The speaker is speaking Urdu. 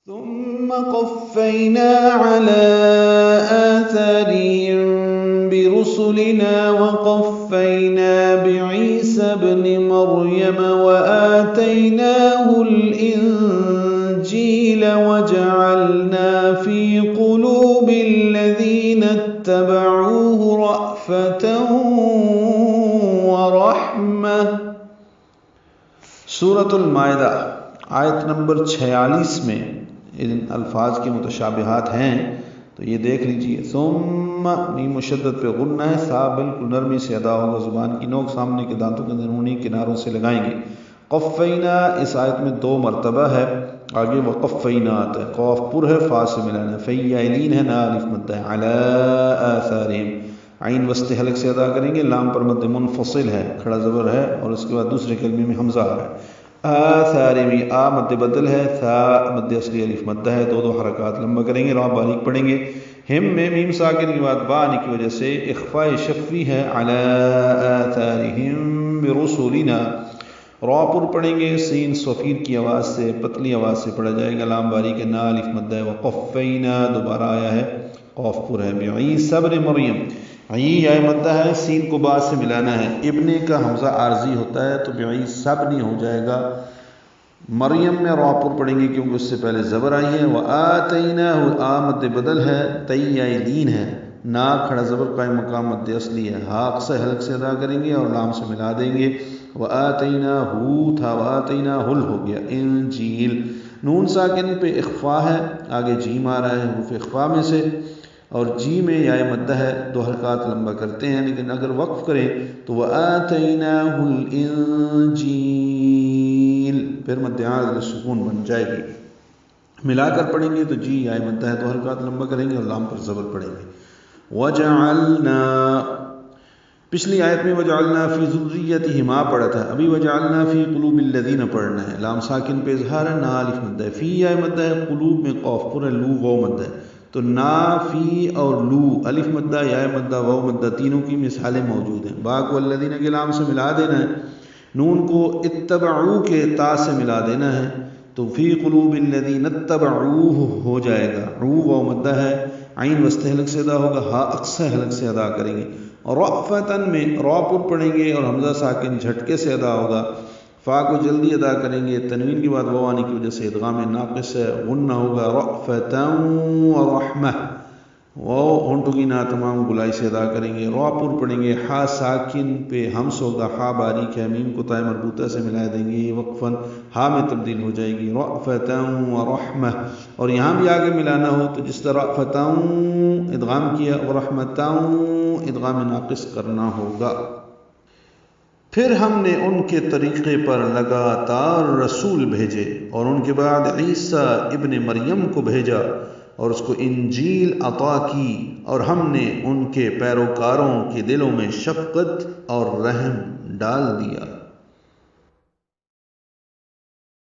ثم قفينا على آثارهم برسلنا وقفينا بعيسى ابن مريم وآتيناه الإنجيل وجعلنا في قلوب الذين اتبعوه رأفة ورحمة۔ سورة المائدہ آیت نمبر 46 میں ان الفاظ کے متشابہات ہیں، تو یہ دیکھ لیجئے۔ ثم میم مشدد پہ غنہ ہے، سا بالکل نرمی سے ادا ہوگا، زبان کی نوک سامنے کے دانتوں کے اندرونی کناروں سے لگائیں گے۔ قفینا اس آیت میں 2 مرتبہ ہے، آگے وقفینا آتا ہے، قوف پر ہے، فا سے ملانا ہے، فیعلین ہے، نا الف مد ہے، علی آثارہم عین وسط حلق سے ادا کریں گے، لام پر مد منفصل ہے، کھڑا زبر ہے، اور اس کے بعد دوسرے کلمے میں حمزہ آ رہا ہے۔ آثارہم آ مد بدل ہے، ثا مد اصلی الف مد ہے، 2 حرکات لمبا کریں گے، را باریک پڑھیں گے۔ ہم میں میم ساکن کے بعد با آنے کی وجہ سے اخفاء شفوی ہے، علی آثارہم برسولنا، را پر پڑھیں گے، سین صفیر کی آواز سے پتلی آواز سے پڑھا جائے گا، لام باریک ہے، نا الف مد ہے، وقفینا دوبارہ آیا ہے، قوف پر ہے، بعیسی ابن مریم، عی یا مدہ ہے، سین کو با سے ملانا ہے، ابن کا حمزہ عارضی ہوتا ہے تو بعیسی ابن ہو جائے گا، مریم میں را پر پڑھیں گے کیونکہ اس سے پہلے زبر آئی ہے، وآتیناہ آ مد بدل ہے، تیعلین ہے، نا کھڑا زبر قائم مقام مد اصلی ہے، ہا اقصی حلق سے ادا کریں گے اور لام سے ملا دیں گے، وآتیناہ تھا وآتیناہ ہو گیا، انجیل، نون ساکن پہ اخفا ہے، آگے جیم آ رہا ہے حروف اخفا میں سے، اور جی میں یا مدہ ہے، 2 حرکات لمبا کرتے ہیں، لیکن اگر وقف کریں تو وآتیناہ الانجیل پھر مد عارض سکون بن جائے گی، ملا کر پڑھیں گے تو جی یا مدہ ہے، 2 حرکات لمبا کریں گے اور لام پر زبر پڑھیں گے۔ وجعلنا، پچھلی آیت میں وجعلنا فی ذریتہما پڑھا تھا، ابھی وجعلنا فی قلوب الذین پڑھنا ہے، لام ساکن پہ اظہار ہے، نا الف مدہ ہے، فی یا مدہ ہے، قلوب میں قوف پر ہے، لو غو مدہ ہے، تو نا فی اور لو الف مدہ یا مدہ واو مدہ تینوں کی مثالیں موجود ہیں، با کو الذین کے لام سے ملا دینا ہے، نون کو اتبعو کے تا سے ملا دینا ہے، تو فی قلوب الذین اتبعوہ ہو جائے گا، عو واو مدہ ہے، عین وسط حلق سے ادا ہوگا، ہا اقصی حلق سے ادا کریں گے، رأفتن میں را پر پڑھیں گے اور حمزہ ساکن جھٹکے سے ادا ہوگا، فا کو جلدی ادا کریں گے، تنوین کے بعد واو آنے کی وجہ سے ادغام ناقص ہے، غنہ ہوگا، رأفتن ورحمہ، واو ہونٹوں کی نا تمام گلائی سے ادا کریں گے، را پر پڑھیں گے، ہا ساکن پہ ہمس ہوگا، ہا باریک ہے، میم کو تائے مربوطہ سے ملا دیں گے، یہ وقفاً ہا میں تبدیل ہو جائے گی، رأفتن ورحمہ، اور یہاں بھی آگے ملانا ہو تو جس طرح رأفتن ادغام کیا، ورحمتن ادغام ناقص کرنا ہوگا۔ پھر ہم نے ان کے طریقے پر لگاتار رسول بھیجے، اور ان کے بعد عیسی ابن مریم کو بھیجا اور اس کو انجیل عطا کی، اور ہم نے ان کے پیروکاروں کے دلوں میں شفقت اور رحم ڈال دیا۔